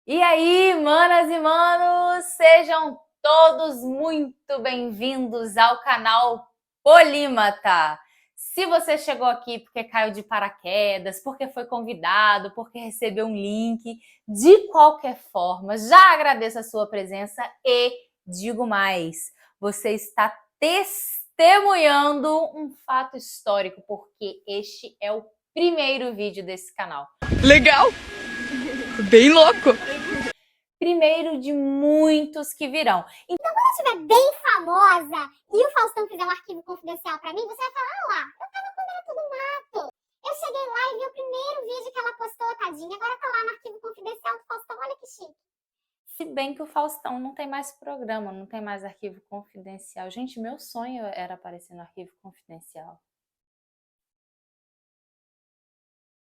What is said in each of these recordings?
E aí, manas e manos, sejam todos muito bem-vindos ao canal Polímata. Se você chegou aqui porque caiu de paraquedas, porque foi convidado, porque recebeu um link, de qualquer forma, já agradeço a sua presença e digo mais, você está testemunhando um fato histórico, porque este é o primeiro vídeo desse canal. Legal! Bem louco! Primeiro de muitos que virão. Então, quando eu estiver bem famosa e o Faustão fizer um arquivo confidencial pra mim, você vai falar, ah lá, eu tava quando era tudo mato. Eu cheguei lá e vi o primeiro vídeo que ela postou, tadinha, agora tá lá no arquivo confidencial do Faustão, olha que chique. Se bem que o Faustão não tem mais programa, não tem mais arquivo confidencial. Gente, meu sonho era aparecer no arquivo confidencial.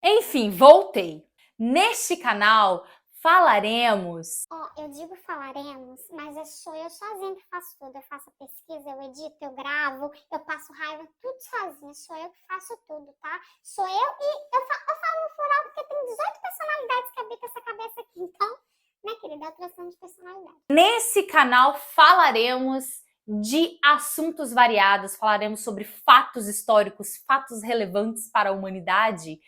Enfim, voltei. Neste canal falaremos... Eu digo falaremos, mas sou eu sozinha que faço tudo. Eu faço a pesquisa, eu edito, eu gravo, eu passo raiva, tudo sozinha. Sou eu que faço tudo, tá? Sou eu e eu falo no plural porque tem 18 personalidades que habitam essa cabeça aqui. Então, né, querida, é outra de personalidade. Nesse canal falaremos de assuntos variados, falaremos sobre fatos históricos, fatos relevantes para a humanidade,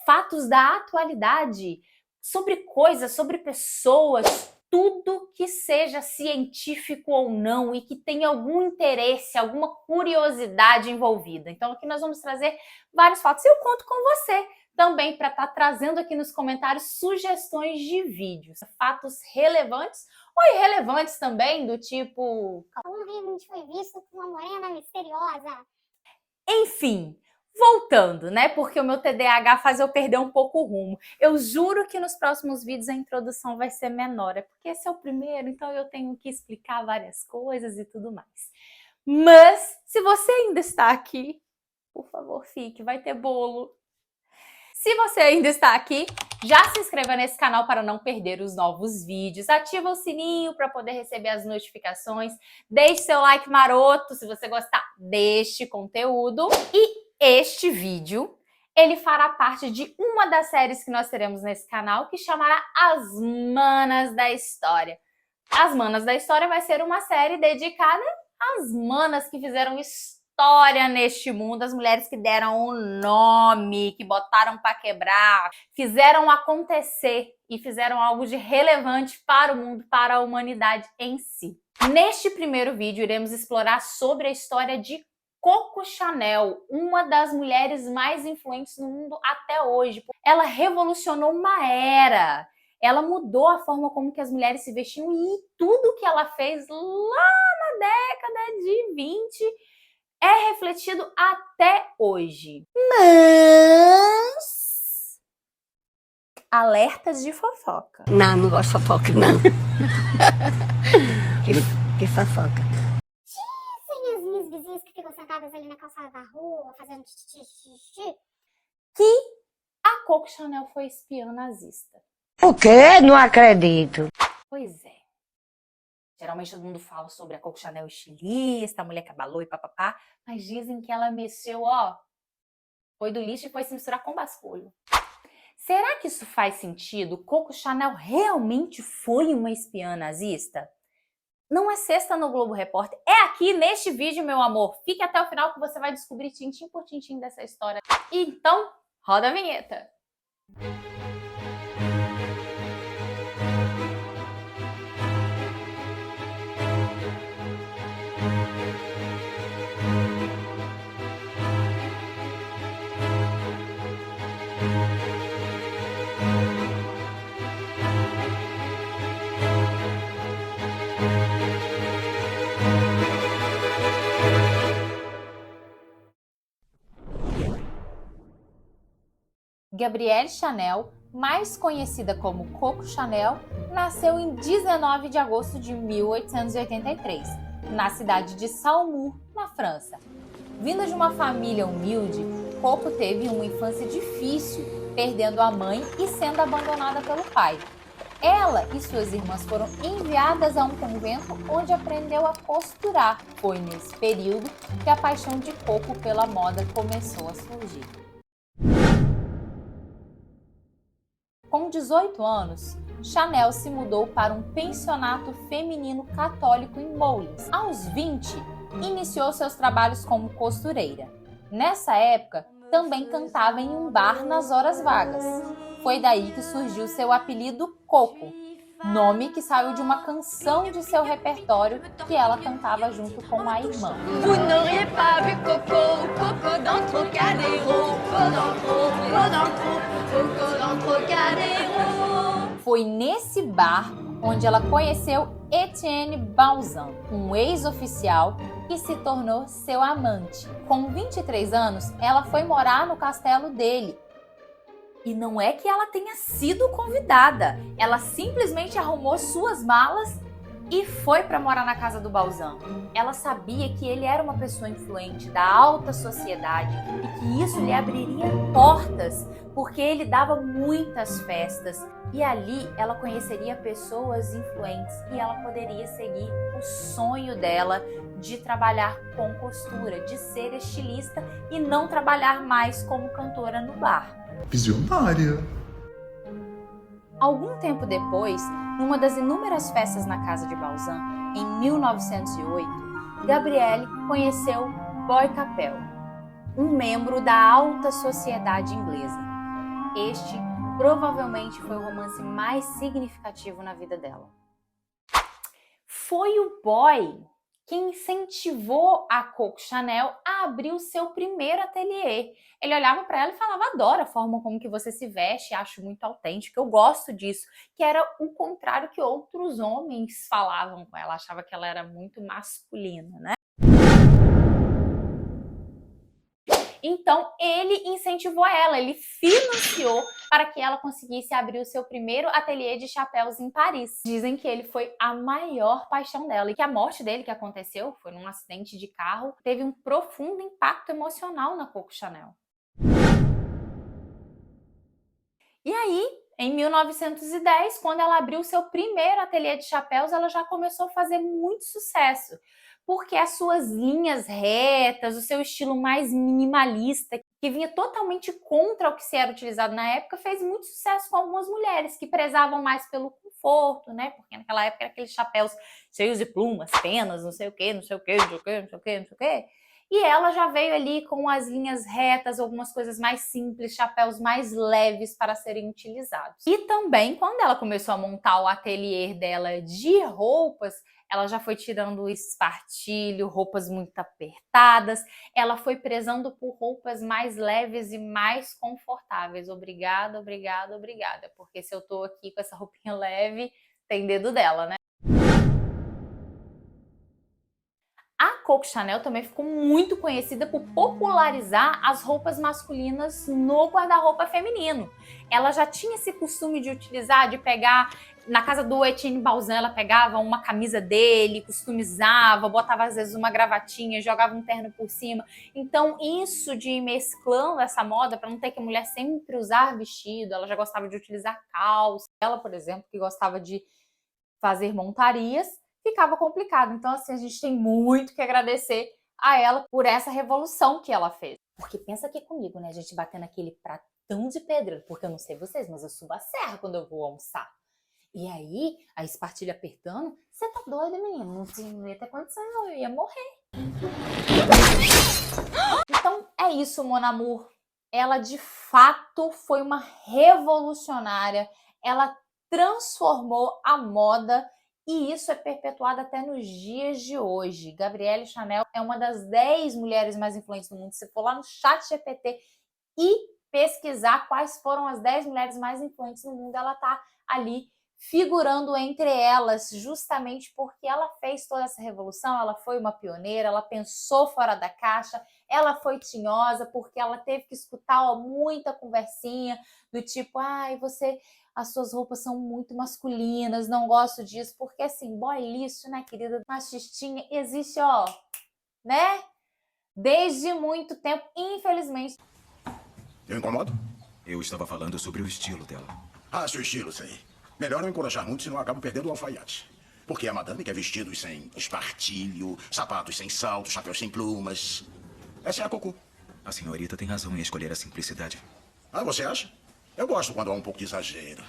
fatos da atualidade, sobre coisas, sobre pessoas, tudo que seja científico ou não e que tenha algum interesse, alguma curiosidade envolvida. Então aqui nós vamos trazer vários fatos e eu conto com você também para estar trazendo aqui nos comentários sugestões de vídeos, fatos relevantes ou irrelevantes também, do tipo... Um realmente foi visto com uma morena misteriosa. Enfim, voltando, né? Porque o meu TDAH faz eu perder um pouco o rumo. Eu juro que nos próximos vídeos a introdução vai ser menor, é porque esse é o primeiro, então eu tenho que explicar várias coisas e tudo mais. Mas, se você ainda está aqui, por favor, fique, vai ter bolo. Se você ainda está aqui, já se inscreva nesse canal para não perder os novos vídeos. Ativa o sininho para poder receber as notificações. Deixe seu like maroto se você gostar deste conteúdo. E este vídeo, ele fará parte de uma das séries que nós teremos nesse canal, que chamará As Manas da História. As Manas da História vai ser uma série dedicada às manas que fizeram história neste mundo, as mulheres que deram o nome, que botaram para quebrar, fizeram acontecer e fizeram algo de relevante para o mundo, para a humanidade em si. Neste primeiro vídeo, iremos explorar sobre a história de Coco Chanel, uma das mulheres mais influentes no mundo até hoje. Ela revolucionou uma era. Ela mudou a forma como que as mulheres se vestiam e tudo que ela fez lá na década de 20 é refletido até hoje. Mas... alertas de fofoca. Não, não gosto de fofoca, não. que fofoca. Dizem as minhas vizinhas que ficam sentadas ali na calçada da rua, fazendo xixi, que a Coco Chanel foi espiã nazista. O quê? Não acredito. Pois é. Geralmente todo mundo fala sobre a Coco Chanel estilista, a mulher que abalou e papapá, mas dizem que ela mexeu, foi do lixo e foi se misturar com basculho. Será que isso faz sentido? Coco Chanel realmente foi uma espiã nazista? Não é sexta no Globo Repórter, é aqui neste vídeo, meu amor. Fique até o final que você vai descobrir tintim por tintim dessa história. Então, roda a vinheta. Gabrielle Chanel, mais conhecida como Coco Chanel, nasceu em 19 de agosto de 1883, na cidade de Saumur, na França. Vinda de uma família humilde, Coco teve uma infância difícil, perdendo a mãe e sendo abandonada pelo pai. Ela e suas irmãs foram enviadas a um convento onde aprendeu a costurar. Foi nesse período que a paixão de Coco pela moda começou a surgir. Com 18 anos, Chanel se mudou para um pensionato feminino católico em Moulins. Aos 20, iniciou seus trabalhos como costureira. Nessa época, também cantava em um bar nas horas vagas. Foi daí que surgiu seu apelido Coco, nome que saiu de uma canção de seu repertório que ela cantava junto com a irmã. Vous n'auriez pas vu Coco, Coco dans le Trocadéro, Coco dans le Trocadéro. Foi nesse bar onde ela conheceu Etienne Bausan, um ex-oficial que se tornou seu amante. Com 23 anos, ela foi morar no castelo dele. E não é que ela tenha sido convidada, ela simplesmente arrumou suas malas e foi para morar na casa do Bausan. Ela sabia que ele era uma pessoa influente da alta sociedade e que isso lhe abriria portas, porque ele dava muitas festas e ali ela conheceria pessoas influentes e ela poderia seguir o sonho dela de trabalhar com costura, de ser estilista e não trabalhar mais como cantora no bar. Visionária. Algum tempo depois, numa das inúmeras festas na casa de Bausan, em 1908, Gabrielle conheceu Boy Capel, um membro da alta sociedade inglesa. Este provavelmente foi o romance mais significativo na vida dela. Foi o Boy quem incentivou a Coco Chanel a abrir o seu primeiro ateliê. Ele olhava para ela e falava: adoro a forma como que você se veste, acho muito autêntico, eu gosto disso. Que era o contrário que outros homens falavam com ela, achava que ela era muito masculina, né? Então, ele incentivou ela, ele financiou para que ela conseguisse abrir o seu primeiro ateliê de chapéus em Paris. Dizem que ele foi a maior paixão dela e que a morte dele, que aconteceu, foi num acidente de carro, teve um profundo impacto emocional na Coco Chanel. E aí, em 1910, quando ela abriu o seu primeiro ateliê de chapéus, ela já começou a fazer muito sucesso, porque as suas linhas retas, o seu estilo mais minimalista, que vinha totalmente contra o que se era utilizado na época, fez muito sucesso com algumas mulheres que prezavam mais pelo conforto, né? Porque naquela época eram aqueles chapéus cheios de plumas, penas, não sei o quê, não sei o quê, não sei o quê, não sei o quê, não sei o quê. E ela já veio ali com as linhas retas, algumas coisas mais simples, chapéus mais leves para serem utilizados. E também, quando ela começou a montar o ateliê dela de roupas, ela já foi tirando o espartilho, roupas muito apertadas, ela foi prezando por roupas mais leves e mais confortáveis. Obrigada, obrigada, obrigada, porque se eu tô aqui com essa roupinha leve, tem dedo dela, né? A Coco Chanel também ficou muito conhecida por popularizar as roupas masculinas no guarda-roupa feminino. Ela já tinha esse costume de utilizar, de pegar, na casa do Etienne Bausan, ela pegava uma camisa dele, customizava, botava às vezes uma gravatinha, jogava um terno por cima. Então isso de ir mesclando essa moda, para não ter que a mulher sempre usar vestido, ela já gostava de utilizar calça. Ela, por exemplo, que gostava de fazer montarias, ficava complicado. Então, assim, a gente tem muito que agradecer a ela por essa revolução que ela fez. Porque pensa aqui comigo, né? A gente batendo aquele pratão de pedra, porque eu não sei vocês, mas eu subo a serra quando eu vou almoçar. E aí, a espartilha apertando, você tá doida, menino? Não ia ter condição, não, eu ia morrer. Então, é isso, mon amour. Ela, de fato, foi uma revolucionária. Ela transformou a moda e isso é perpetuado até nos dias de hoje. Gabrielle Chanel é uma das 10 mulheres mais influentes do mundo. Se for lá no ChatGPT e pesquisar quais foram as 10 mulheres mais influentes no mundo, ela tá ali figurando entre elas, justamente porque ela fez toda essa revolução, ela foi uma pioneira, ela pensou fora da caixa, ela foi tinhosa, porque ela teve que escutar muita conversinha do tipo, ai, as suas roupas são muito masculinas, não gosto disso, porque assim, boy lixo, né, querida, machistinha, existe, ó, né, desde muito tempo, infelizmente. Eu incomodo? Eu estava falando sobre o estilo dela. Ah, seu estilo, sei. Melhor não encorajar muito, senão eu acabo perdendo o alfaiate. Porque a madame quer vestidos sem espartilho, sapatos sem salto, chapéus sem plumas. Essa é a Coco. A senhorita tem razão em escolher a simplicidade. Ah, você acha? Eu gosto quando há um pouco de exagero.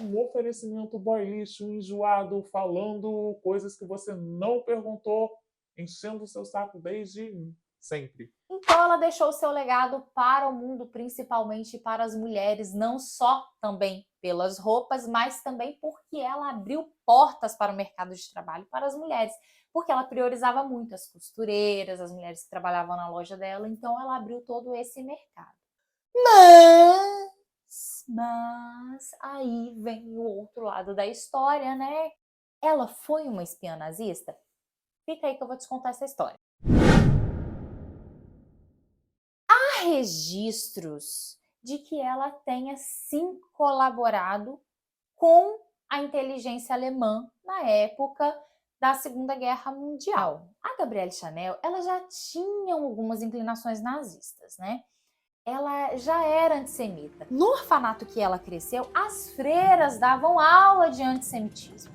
um oferecimento boy lixo, enjoado, falando coisas que você não perguntou, enchendo o seu saco desde sempre. Então ela deixou o seu legado para o mundo, principalmente para as mulheres, não só também pelas roupas, mas também porque ela abriu portas para o mercado de trabalho para as mulheres, porque ela priorizava muito as costureiras, as mulheres que trabalhavam na loja dela, então ela abriu todo esse mercado. Mas aí vem o outro lado da história, né? Ela foi uma espiã nazista? Fica aí que eu vou te contar essa história. Há registros de que ela tenha sim colaborado com a inteligência alemã na época da Segunda Guerra Mundial. A Gabrielle Chanel, ela já tinha algumas inclinações nazistas, né? Ela já era antissemita. No orfanato que ela cresceu, as freiras davam aula de antissemitismo.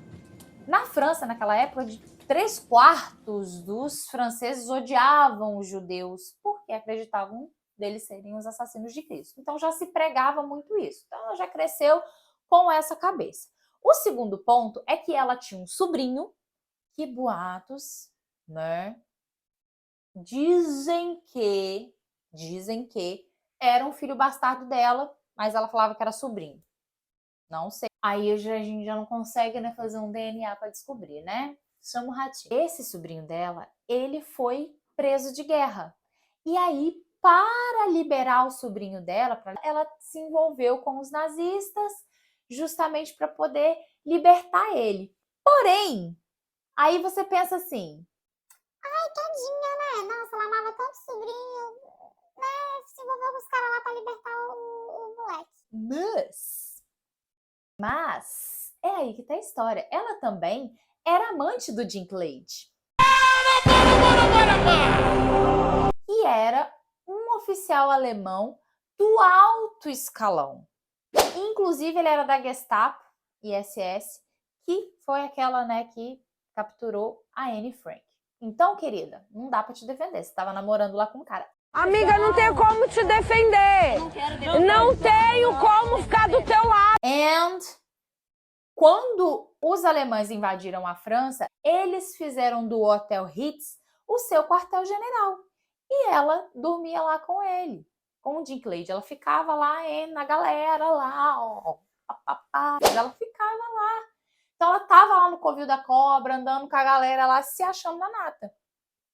Na França, naquela época, 3/4 dos franceses odiavam os judeus porque acreditavam deles serem os assassinos de Cristo. Então já se pregava muito isso. Então ela já cresceu com essa cabeça. O segundo ponto é que ela tinha um sobrinho que boatos, né, dizem que era um filho bastardo dela, mas ela falava que era sobrinho. Não sei. Aí a gente já não consegue, né, fazer um DNA para descobrir, né? Chama o ratinho. Esse sobrinho dela, ele foi preso de guerra. E aí, para liberar o sobrinho dela, ela se envolveu com os nazistas justamente para poder libertar ele. Porém, aí você pensa assim, Ai, tadinha, né? Nossa, ela amava tanto o sobrinho, né? Se envolveu com os caras lá pra libertar o moleque. mas é aí que tá a história. Ela também era amante do Dinklage. E era um oficial alemão do alto escalão. Inclusive, ele era da Gestapo, ISS, que foi aquela, né, que capturou a Anne Frank. Então, querida, não dá pra te defender. Você tava namorando lá com um cara. Amiga, não tenho como te defender. Não tenho como ficar do teu lado. And quando os alemães invadiram a França, eles fizeram do Hotel Ritz o seu quartel-general. E ela dormia lá com ele, com o Dinklage. Ela ficava lá na galera, lá, ó, papapá. Ela ficava lá. Então ela tava lá no Covil da Cobra, andando com a galera lá, se achando na nata.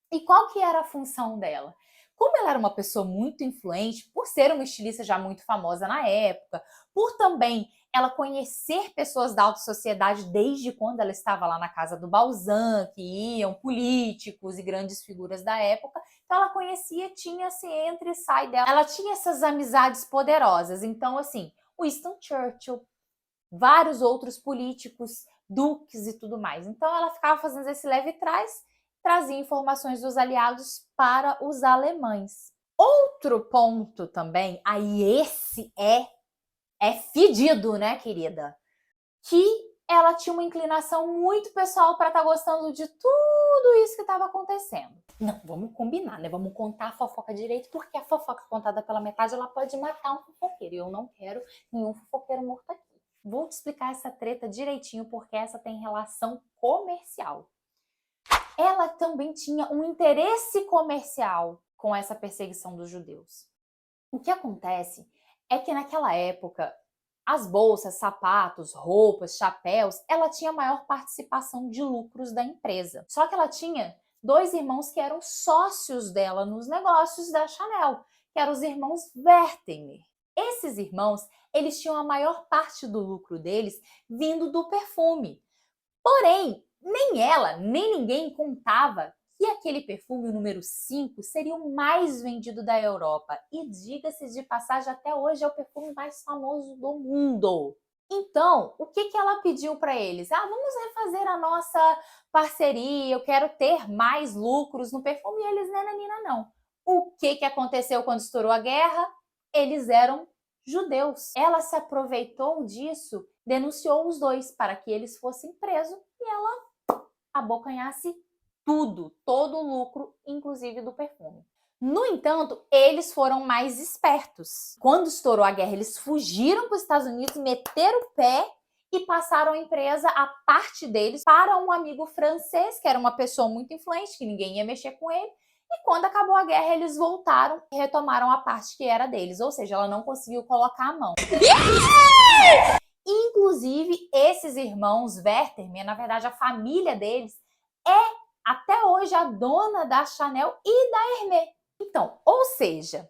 E qual que era a função dela? Como ela era uma pessoa muito influente, por ser uma estilista já muito famosa na época, por também ela conhecer pessoas da alta sociedade desde quando ela estava lá na casa do Balzac, que iam políticos e grandes figuras da época, então ela conhecia, tinha esse entra e sai dela. Ela tinha essas amizades poderosas, então assim, Winston Churchill, vários outros políticos, duques e tudo mais. Então ela ficava fazendo esse leve e trás, trazia informações dos aliados para os alemães. Outro ponto também, aí esse é fedido, né, querida? Que ela tinha uma inclinação muito pessoal para estar gostando de tudo isso que estava acontecendo. Não, vamos combinar, né? Vamos contar a fofoca direito, porque a fofoca contada pela metade, ela pode matar um fofoqueiro. E eu não quero nenhum fofoqueiro morto aqui. Vou te explicar essa treta direitinho, porque essa tem relação comercial. Ela também tinha um interesse comercial com essa perseguição dos judeus. O que acontece é que naquela época, as bolsas, sapatos, roupas, chapéus, ela tinha maior participação de lucros da empresa. Só que ela tinha 2 irmãos que eram sócios dela nos negócios da Chanel, que eram os irmãos Wertheimer. Esses irmãos, eles tinham a maior parte do lucro deles vindo do perfume. Porém, nem ela, nem ninguém contava que aquele perfume, o número 5, seria o mais vendido da Europa. E diga-se de passagem, até hoje é o perfume mais famoso do mundo. Então, o que ela pediu para eles? Vamos refazer a nossa parceria, eu quero ter mais lucros no perfume. E eles, nananina, não. O que aconteceu quando estourou a guerra? Eles eram judeus. Ela se aproveitou disso, denunciou os 2 para que eles fossem presos e ela abocanhasse tudo, todo o lucro, inclusive do perfume. No entanto, eles foram mais espertos. Quando estourou a guerra, eles fugiram para os Estados Unidos, meteram o pé e passaram a empresa, a parte deles, para um amigo francês, que era uma pessoa muito influente, que ninguém ia mexer com ele. E quando acabou a guerra, eles voltaram e retomaram a parte que era deles. Ou seja, ela não conseguiu colocar a mão. Inclusive, esses irmãos Wertherman, na verdade, a família deles é até hoje a dona da Chanel e da Hermès. Então, ou seja,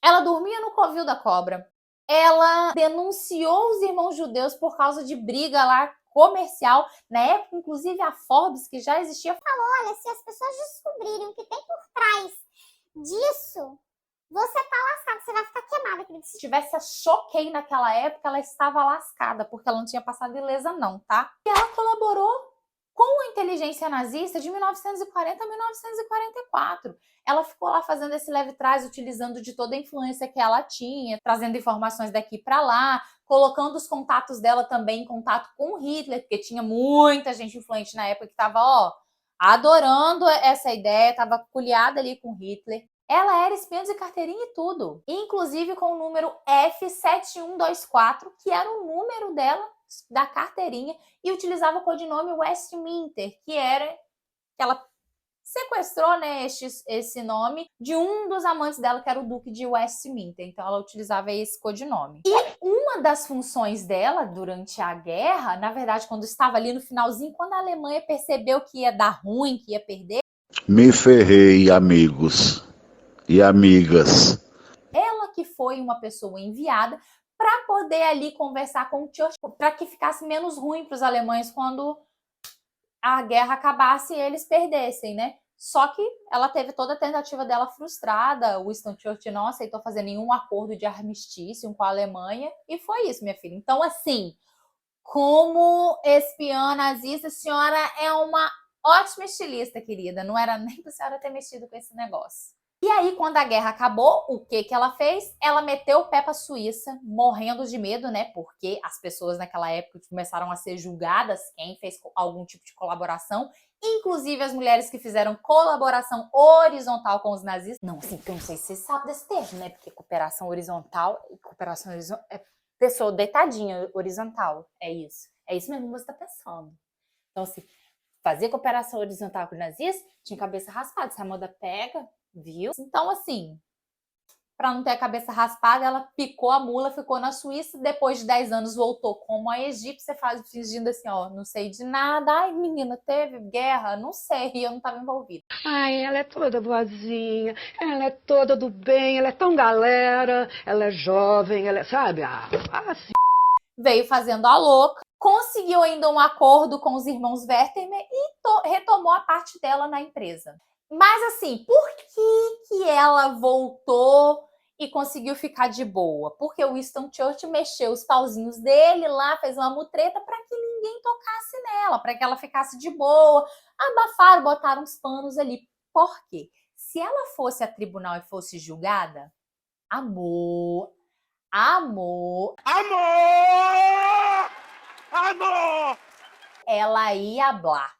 ela dormia no covil da cobra, ela denunciou os irmãos judeus por causa de briga lá comercial. Na época, inclusive, a Forbes, que já existia, Falou, olha, se as pessoas descobrirem o que tem por trás disso, você tá lascado, você vai ficar queimada, querido. se tivesse a Choquei naquela época, ela estava lascada, porque ela não tinha passado ilesa não, tá? E ela colaborou com a inteligência nazista de 1940 a 1944. Ela ficou lá fazendo esse leve trás, utilizando de toda a influência que ela tinha, trazendo informações daqui para lá, colocando os contatos dela também em contato com Hitler, porque tinha muita gente influente na época que estava, ó, adorando essa ideia, estava culiada ali com Hitler. Ela era espiã de carteirinha e tudo, inclusive com o número F7124, que era o número dela da carteirinha, e utilizava o codinome Westminster, que era que ela sequestrou, né, esse nome de um dos amantes dela, que era o Duque de Westminster. Então ela utilizava esse codinome. E uma das funções dela durante a guerra, na verdade, quando estava ali no finalzinho, quando a Alemanha percebeu que ia dar ruim, que ia perder, me ferrei, amigos e amigas. Ela que foi uma pessoa enviada para poder ali conversar com o Churchill, para que ficasse menos ruim para os alemães quando a guerra acabasse e eles perdessem, né? Só que ela teve toda a tentativa dela frustrada. Winston Churchill não aceitou fazer nenhum acordo de armistício com a Alemanha, e foi isso, minha filha. Então, assim, como espiã nazista, a senhora é uma ótima estilista, querida. Não era nem para a senhora ter mexido com esse negócio. E aí, quando a guerra acabou, o que ela fez? Ela meteu o pé para a Suíça, morrendo de medo, né? Porque as pessoas naquela época começaram a ser julgadas, quem fez algum tipo de colaboração, inclusive as mulheres que fizeram colaboração horizontal com os nazistas. Não, assim, eu não sei se você sabe desse termo, né? Porque cooperação horizontal é pessoa deitadinha, horizontal. É isso. É isso mesmo que você está pensando. Então, assim, fazer cooperação horizontal com os nazistas, tinha cabeça raspada. Se a moda pega, viu? Então, assim, para não ter a cabeça raspada, ela picou a mula, ficou na Suíça, depois de 10 anos voltou como a egípcia, fingindo assim, ó, não sei de nada. Ai, menina, teve guerra? Não sei, eu não estava envolvida. Ai, ela é toda boazinha, ela é toda do bem, ela é tão galera, ela é jovem, ela é, sabe? Assim. Veio fazendo a louca, conseguiu ainda um acordo com os irmãos Wertherman e retomou a parte dela na empresa. Mas assim, por que ela voltou e conseguiu ficar de boa? Porque o Winston Churchill mexeu os pauzinhos dele lá, fez uma mutreta para que ninguém tocasse nela, para que ela ficasse de boa. Abafaram, botaram uns panos ali. Por quê? Se ela fosse a tribunal e fosse julgada, amor, ela ia hablar.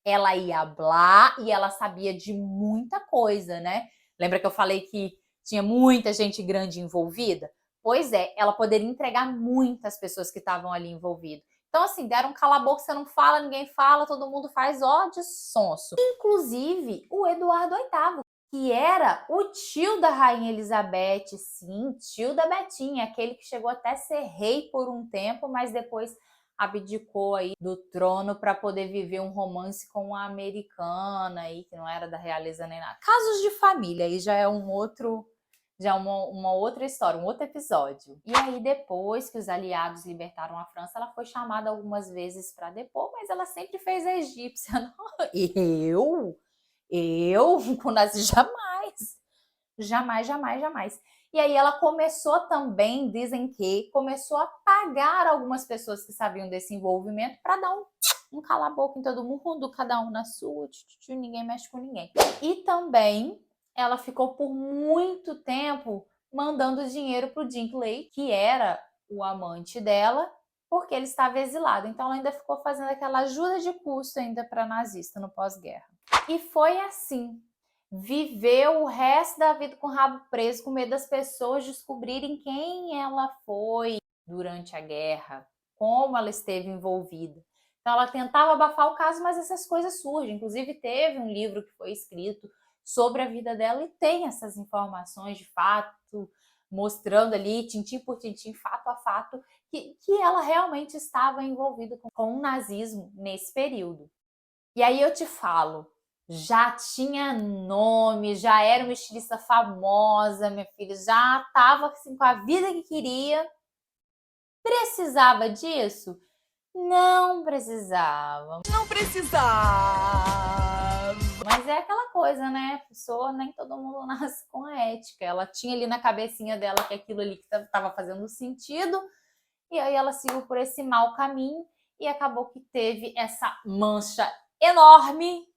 Ela ia hablar e ela sabia de muita coisa, né? Lembra que eu falei que tinha muita gente grande envolvida? Pois é, ela poderia entregar muitas pessoas que estavam ali envolvidas. Então, assim, deram um cala-boca, você não fala, ninguém fala, todo mundo faz ó de sonso. Inclusive, o Eduardo VIII, que era o tio da Rainha Elizabeth, sim, tio da Betinha, aquele que chegou até a ser rei por um tempo, mas depois abdicou aí do trono para poder viver um romance com uma americana aí, que não era da realeza nem nada. Casos de família, aí já é uma outra história, um outro episódio. E aí depois que os aliados libertaram a França, ela foi chamada algumas vezes para depor, mas ela sempre fez a egípcia. Eu, com nazi, jamais. E aí ela começou também, dizem que começou a pagar algumas pessoas que sabiam desse envolvimento para dar um cala-boca em todo mundo, cada um na sua, ninguém mexe com ninguém. E também ela ficou por muito tempo mandando dinheiro pro Dinkley, que era o amante dela, porque ele estava exilado. Então ela ainda ficou fazendo aquela ajuda de custo ainda para nazista no pós-guerra. E foi assim. Viveu o resto da vida com o rabo preso, com medo das pessoas descobrirem quem ela foi durante a guerra. como ela esteve envolvida. Então ela tentava abafar o caso, mas essas coisas surgem. Inclusive teve um livro que foi escrito sobre a vida dela e tem essas informações de fato, mostrando ali, tintim por tintim, fato a fato, que ela realmente estava envolvida com o nazismo nesse período. E aí eu te falo, já tinha nome, já era uma estilista famosa, minha filha, já estava assim, com a vida que queria. Precisava disso? Não precisava. Não precisava. Mas é aquela coisa, né? A pessoa, nem todo mundo nasce com a ética. Ela tinha ali na cabecinha dela que aquilo ali estava fazendo sentido, e aí ela seguiu por esse mau caminho e acabou que teve essa mancha enorme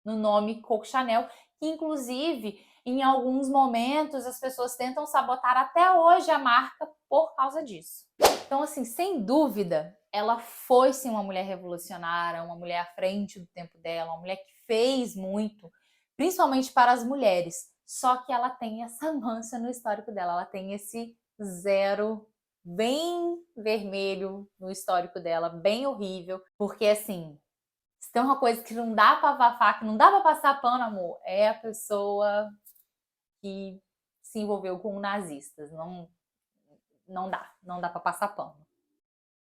no nome Coco Chanel, que inclusive em alguns momentos as pessoas tentam sabotar até hoje a marca por causa disso. Então, assim, sem dúvida, ela foi sim uma mulher revolucionária, uma mulher à frente do tempo dela, uma mulher que fez muito, principalmente para as mulheres. Só que ela tem essa mancha no histórico dela, ela tem esse zero bem vermelho no histórico dela, bem horrível, porque assim, se tem uma coisa que não dá pra abafar, que não dá pra passar pano, amor, é a pessoa que se envolveu com nazistas. Não dá pra passar pano.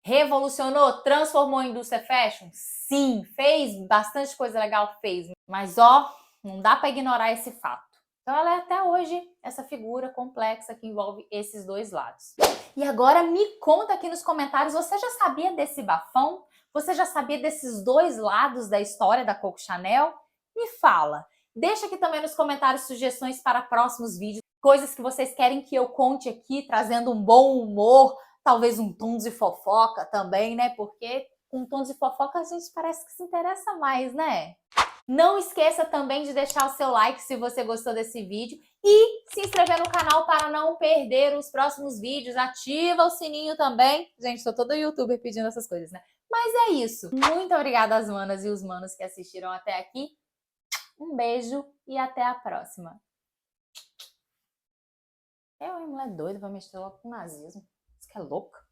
Revolucionou, transformou a indústria fashion? Sim. Fez bastante coisa legal? Fez. Mas ó, não dá pra ignorar esse fato. Então ela é até hoje essa figura complexa que envolve esses dois lados. E agora me conta aqui nos comentários, você já sabia desse bafão? Você já sabia desses dois lados da história da Coco Chanel? Me fala. Deixa aqui também nos comentários sugestões para próximos vídeos, coisas que vocês querem que eu conte aqui, trazendo um bom humor, talvez um tom de fofoca também, né? Porque com tom de fofoca a gente parece que se interessa mais, né? Não esqueça também de deixar o seu like se você gostou desse vídeo e se inscrever no canal para não perder os próximos vídeos. Ativa o sininho também. Gente, tô todo youtuber pedindo essas coisas, né? Mas é isso. Muito obrigada às manas e os manos que assistiram até aqui. Um beijo e até a próxima. Mulher doida, vai mexer logo com o nazismo. Isso que é louca.